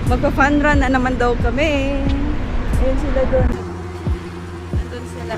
Magpa-fun run na naman daw kami. Ayun sila doon. Nandun sila.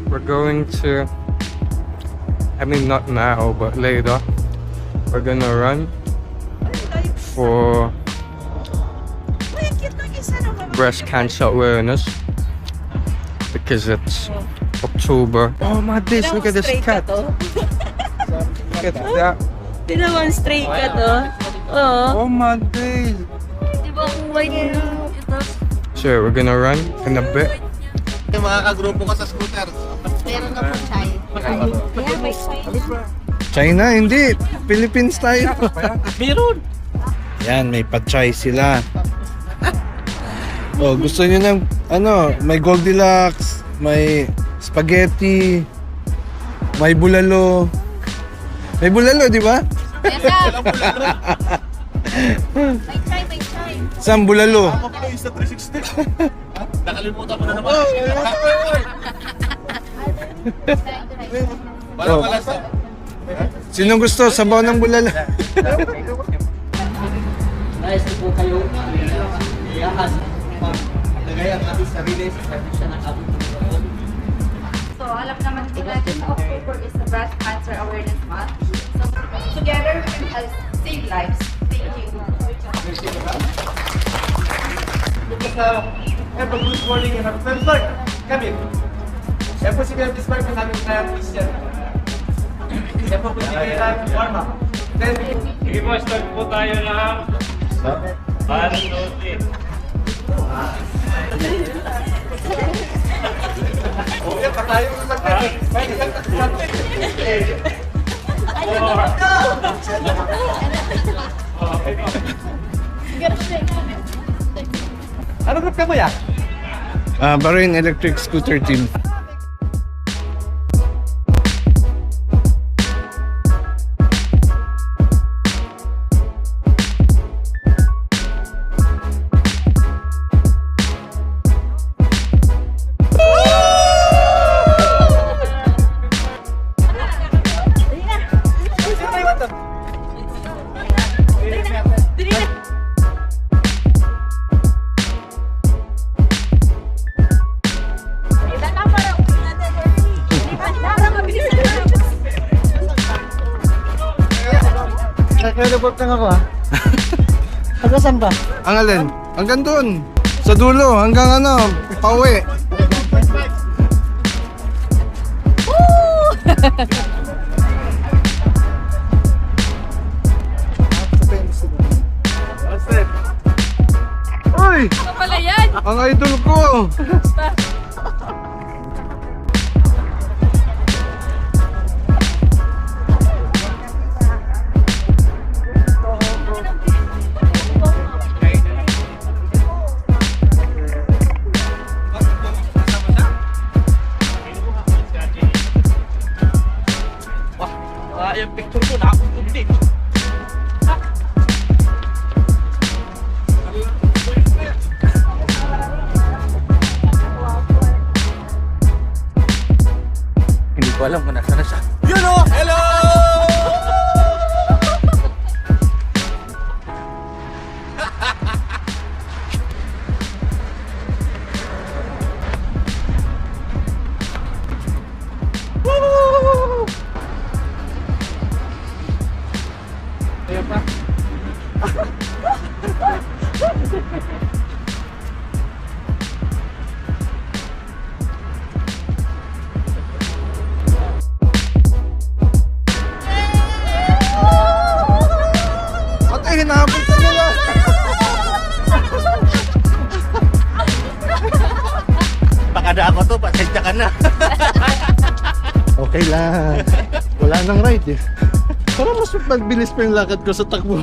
We're going to, I mean not now, but later, we're gonna run for breast cancer awareness because it's October. Oh my days, look at this cat. Look at that. Demonstrate ka to. Oo. Oh my days. Diba kung white ito? So we're gonna run in a bit. Yung mga kagrupo ka sa scooter. Meron ka po chai. Yeah, may chai na. China, hindi. Philippines tayo. Meron. Yan, may pachay sila. Oh, gusto niyo ng ano, may Goldilocks, may spaghetti, may bulalo. May bulalo, di ba? Yes, may chai, may chai. Saan bulalo? Ako pala yung sa 360. Nakalimutan ko na naman. Wala sa... Sinong gusto? Sabaw ng bulalo. Nice po kayo. Lakas. Lagay ang ating sarili sa servisya ng ating Panginoon. So, alam naman po natin sa October is the Breast Cancer Awareness Month. So, together we can help save lives. Thank you. Good morning and happy Lord. Come in. Siya po si Kuya Bismarck ng aming kaya Christian. Siya po si Kuya warm up. Then, Sige po, start po tayo ng panunutin. Okay, patayo ko sa kanya. May Ano group ka mo ya? Bahrain Electric Scooter Team. Nag-report lang ako ha. Pagkasan ba? Ang alin? Hanggang doon. Sa dulo, hanggang ano, pauwi. Uy! Ano pala yan? Ang idol ko! Yung picture ko, nakakundi. Hindi ko alam kung nasa na siya. Yun o! Hello! Ayan pa. Patay, hinahabol ka nila. Pakada ako to, pasensya ka na. Okay lang. Wala nang ride eh. Parang mas magbilis pa yung lakad ko sa takbo.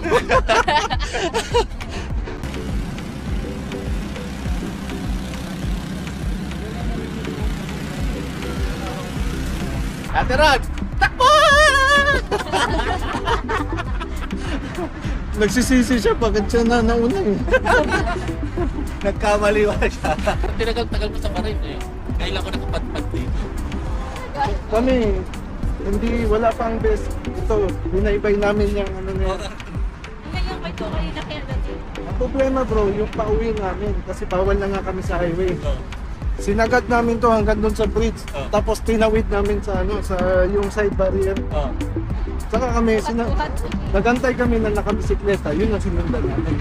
Ate Rod, takbo! Nagsisisi siya, bakit siya na nauna eh. Nagkamali ba siya? Tinagal-tagal mo sa Bahrain eh. Kailan ko nakapadpad dito. Kami, hindi, wala pang best dito. Binaybay namin yung ano na yan. Ngayon kayo kayo na kaya natin. Ang problema bro, yung pauwi namin kasi bawal na nga kami sa highway. Sinagat namin to hanggang doon sa bridge. Tapos tinawid namin sa ano sa yung side barrier. Saka kami nagantay kami na nakabisikleta. Yun ang sinundan namin.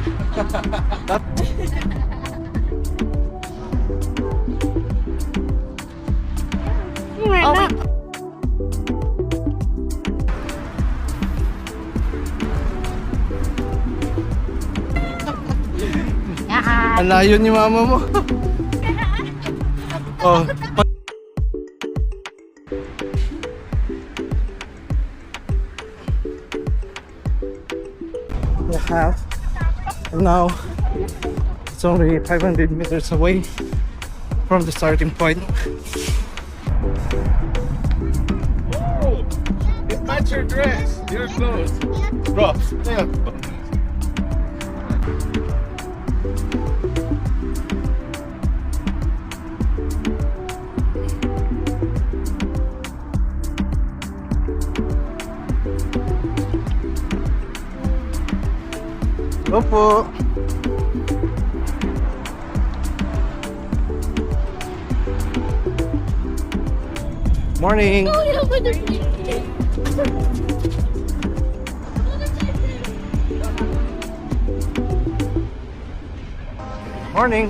Ang layo ni mama mo. Oh. We have now it's only 500 meters away from the starting point. It matches your dress. Your clothes. Bro, yeah. Opo. Morning. Morning.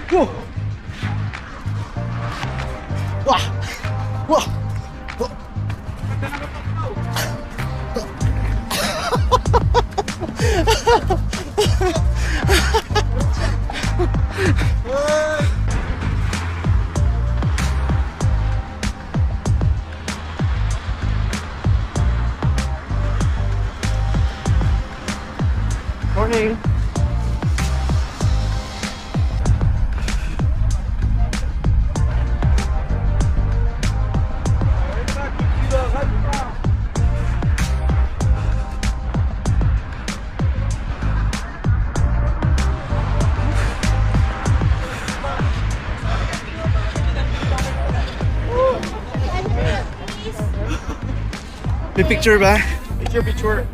Whoa. Wah! Wah! Wah! Morning. May picture ba? Picture.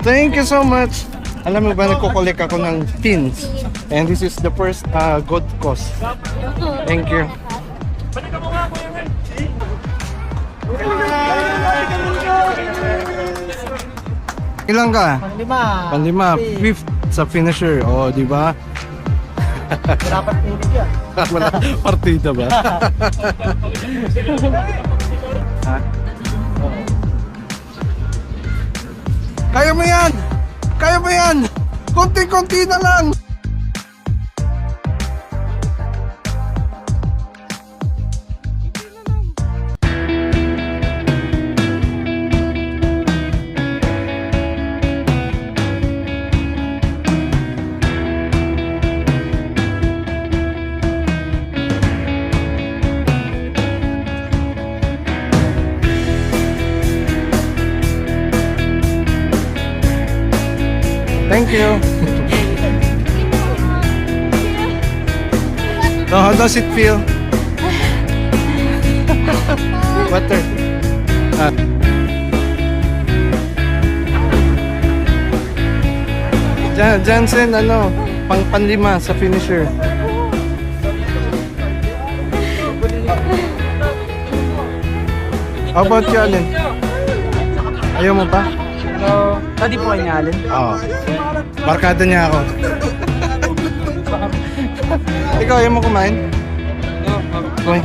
Thank you so much. Alam mo ba, nagko-collect ako ng pins. And this is the first good cause. Thank you. Ilang ka? Panlima. Fifth sa finisher. O, di ba? Dapat pinig yan. Wala partida ba? Ha? Kaya mo yan! Kaya mo yan! Konti-konti na lang! Thank you. So how does it feel? Water. Jansen, ano, panlima sa finisher. How about you, Alin? Ayaw mo pa? Tadi po kayo ni Allen? Oo. Barkada niya ako. Ikaw, ayaw mo kumain? Okay.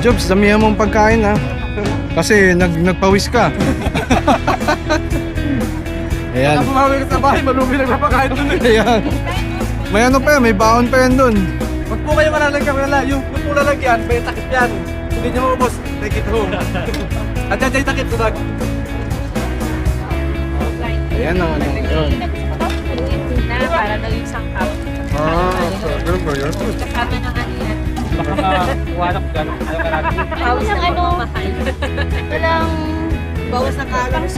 Jobs, damihan mong pagkain ha. Kasi nagpawis ka. Ayan. Ako mawin sa bahay, malumi nagpapakain doon eh. Ayan. May ano pa yan, may baon pa yan dun. Wag po kayo malalagyan, yung po lalagyan, may takip yan. Hindi nyo maubos, take it home. At yan yung takip, sudag. Ayan ang ano yun. Na para daw yung sangkap. So good for you. Sabi ng ano yan. Baka makakuha ko dyan. Ayaw ka natin. Walang ano, walang Bawas na calories.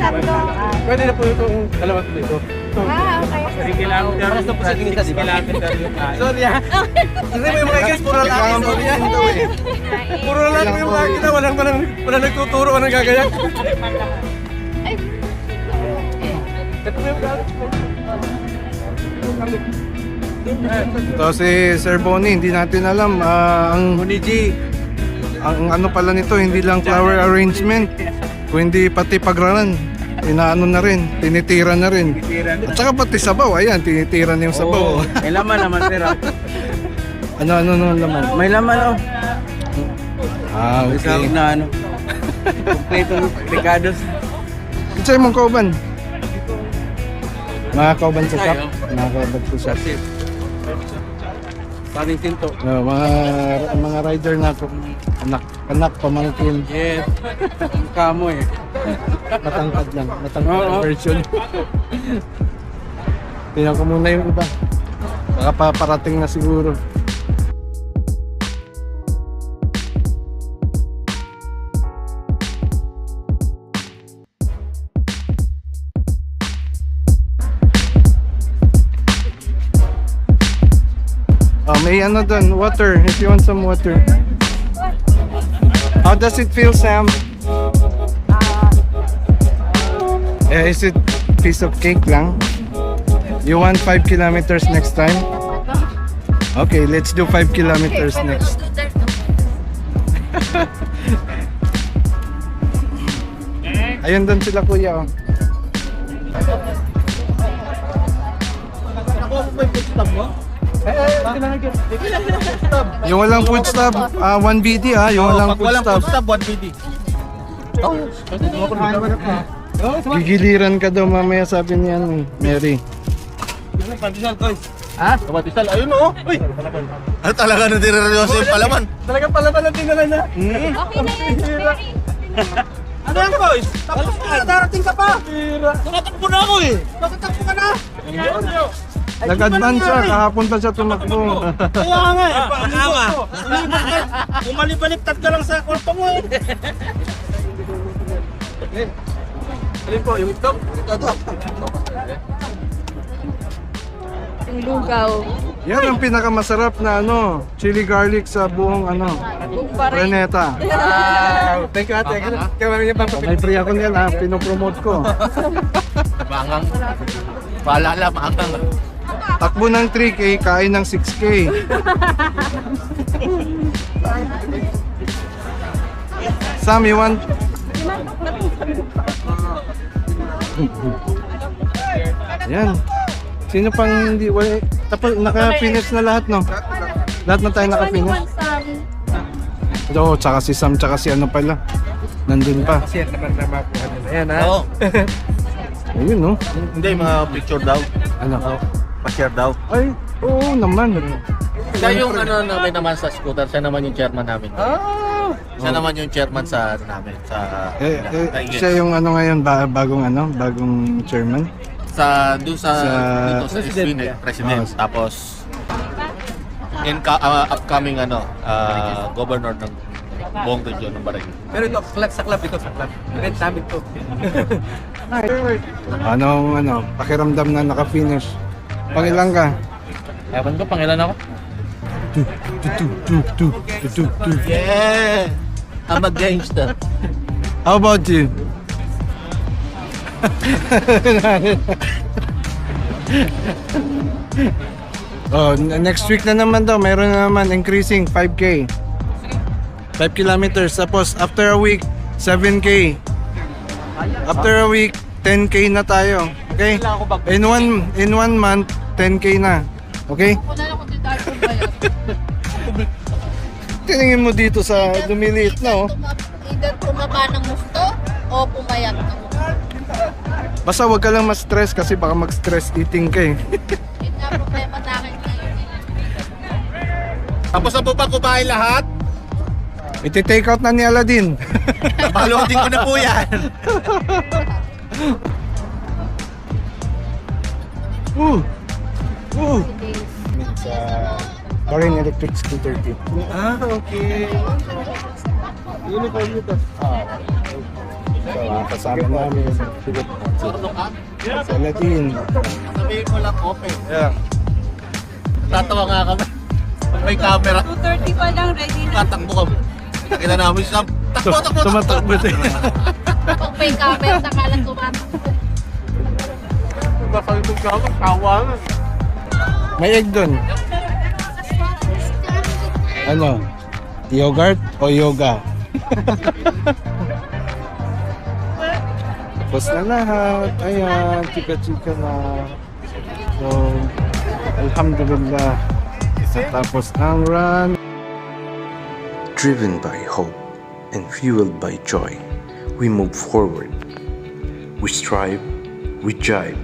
Pwede na po itong dalawang dito. Ah, okay. Para sa prosecution, di ba? Sorry ha. Kasi may mga guys, puro lang ako yan. Puro lang yung mga kita, walang nagtuturo ka ng gagayak. Ito si Sir Bonnie, hindi natin alam ang ano pala nito, hindi lang flower arrangement, kundi pati pagraran. Inaano na rin, tinitira na rin. At saka pati sabaw, ayan, tinitira na yung sabaw. May laman naman, sir. Ano laman? May laman, oh. Ah, Sa okay. na ano. Kompletong Ricardo's. Sa'yo mong kauban? Mga kauban sa shop? Mga kauban sa shop. Paring tinto. Mga rider na ako. Anak, pamangkin. Yes. Kamo eh. Matangkad lang. Matangkad Oo. version. Tingnan ko muna yung iba. Baka paparating na siguro. Oh, may ano dun, water, if you want some water. How does it feel, Sam? Is it piece of cake lang? You want 5 kilometers next time? Okay, let's do 5 kilometers next. Ayun doon sila kuya. Oh. Yung walang food stop, 1 BD yung walang food stop. stop, 1 PD. Gigiliran ka daw mamaya, sabi niya Mary. Pandesal, guys. Ha? Pandesal, ayun o. Uy! Ano talaga na dinaryoso yung palaman? Talagang palaman ang tingnan na. Okay na yan, Mary. Ano yan, boys? Tapos na, darating ka pa. Nakatakbo na ako eh. Nakatakbo ka na. Nag-advance siya, kahapon pa siya tumakbo. Kaya nga eh. Pakama. Umalibaliktad ka lang sa kwarto mo eh. Alin po, yung itlog? Yung lugaw. Yan ang pinakamasarap na chili garlic sa buong Reneta. Thank you ate. Kaya may May free ako niyan pinopromote ko. Mangang. Paalala, mangang. Takbo ng 3K, kain ng 6K. Sam, you want? Yan. Sino pang hindi? Tapos naka-finish na lahat, no? Lahat na tayo naka-finish. Oo, tsaka si Sam, tsaka si ano pala. Nandun pa. share naman na makuha nila. Ayan ha. Oo. Ayun, no? Hindi, mga picture daw. Ano? Pa-share daw. Ay, oo naman. Siya yung namin naman sa scooter, siya naman yung chairman namin. Siya naman yung chairman sa namin. Siya yung ngayon, bagong chairman. Dito sa president. Tapos upcoming governor ng buong region ng Barangay. Pero ito, sa club ito, sa club. Red namin to. Pakiramdam na naka-finish. Pangilan ka? Ewan ko, pangilan ako? Yeah! I'm a gangster. How about you? Next week na naman daw, mayroon na naman increasing 5K. 5 kilometers. Tapos after a week, 7K. After a week, 10K na tayo. Okay? In one month, 10K na. Okay? Wala na kung dito bayad. Tiningin mo dito sa lumiliit na Either pumaba ng gusto o pumayat ng gusto. Basta wag ka lang ma-stress kasi baka mag-stress eating ka eh. Yun nga problema sa akin ngayon. Tapos na po ba kumain lahat? Iti-take out na ni Aladdin. Balutin ko na po yan. Sa Bahrain Electric Scooter Team. Okay. Uniform nito. So, kasama namin sa Latin. Sabihin mo lang open. Yeah. Tatawa nga kami. Pag may camera, 2:30 pa lang, ready na. tatakbo kami. Nakita namin siya. Takbo. Tumatakbo siya. Pag may comment, nakalang tumatakbo. Baka yung camera, kawangan. May egg doon. Ano? Yogurt o yoga? Tapos na lahat. Ayan, chika-chika na. So, alhamdulillah. Tapos ang run. Driven by hope and fueled by joy, we move forward. We strive, we jive,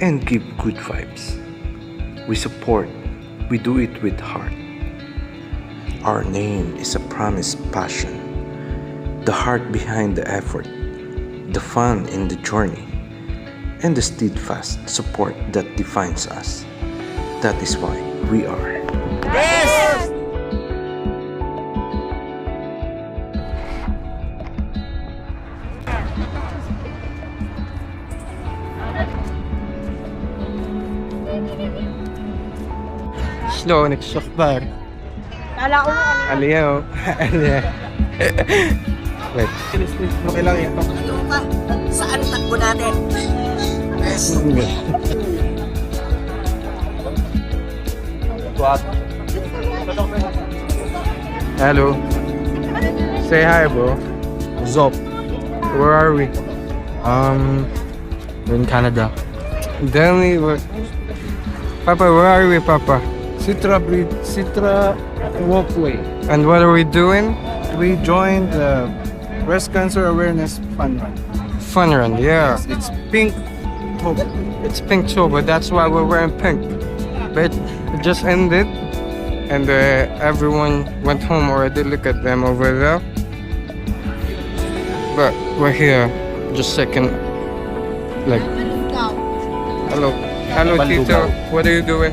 and give good vibes. We support, we do it with heart. Our name is a promised passion, the heart behind the effort, the fun in the journey, and the steadfast support that defines us. That is why we are. Slow next bar. Kala ko na kanina. Aliyo. Aliyo. Wait. Okay lang ito. Saan takbo natin? Hello. Say hi, bro. Zop. Where are we? We're in Canada. Delhi. Papa, where are we, Papa? Citra Walkway. And what are we doing? We joined the Breast Cancer Awareness Fun Run. Fun run, yeah. It's pink hope. It's pink too, but that's why we're wearing pink. But it just ended, and everyone went home already. Look at them over there. But we're here, just second. Like, hello, Tito. What are you doing?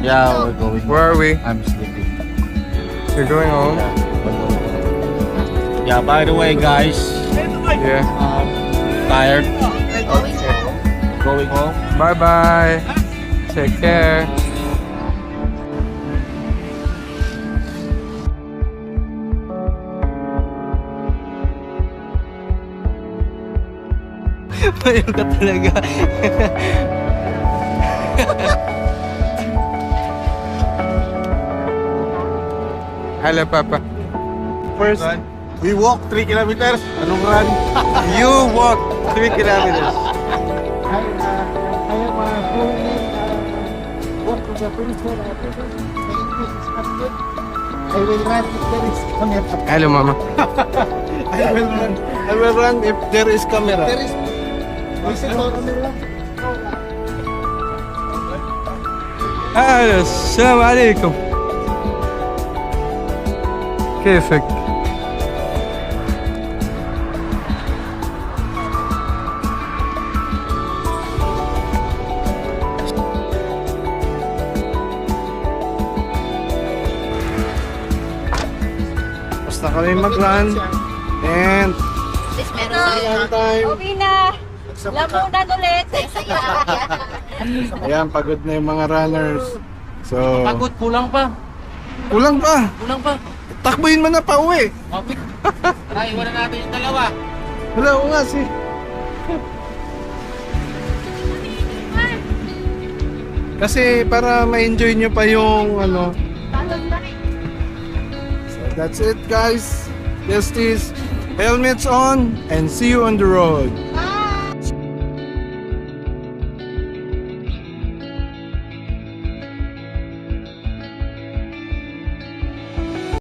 Yeah, we're going. Where are we? I'm sleeping. You're going home? Yeah, by the way, guys, Yeah. tired. Okay. Going home. Bye bye. Take care. Payo ka talaga. Hello, Papa. First, we walk 3 kilometers. Anong run? You walk 3 kilometers. I will run if there is camera. Hello, Mama. I will run if there is camera. There is. Hello, السلام عليكم. كيفك؟ Basta kami mag-run. And Please, meron ang time. Uwi na. Lamunan ulit. Ayan, pagod na yung mga runners. So, Pagod, kulang pa. kulang pa. Kulang pa. Takbuhin mo na pa uwi. Okay. Tara, iwanan natin yung dalawa. Wala ko nga si. Kasi para ma-enjoy nyo pa yung ano. So that's it guys. This is helmets on and see you on the road.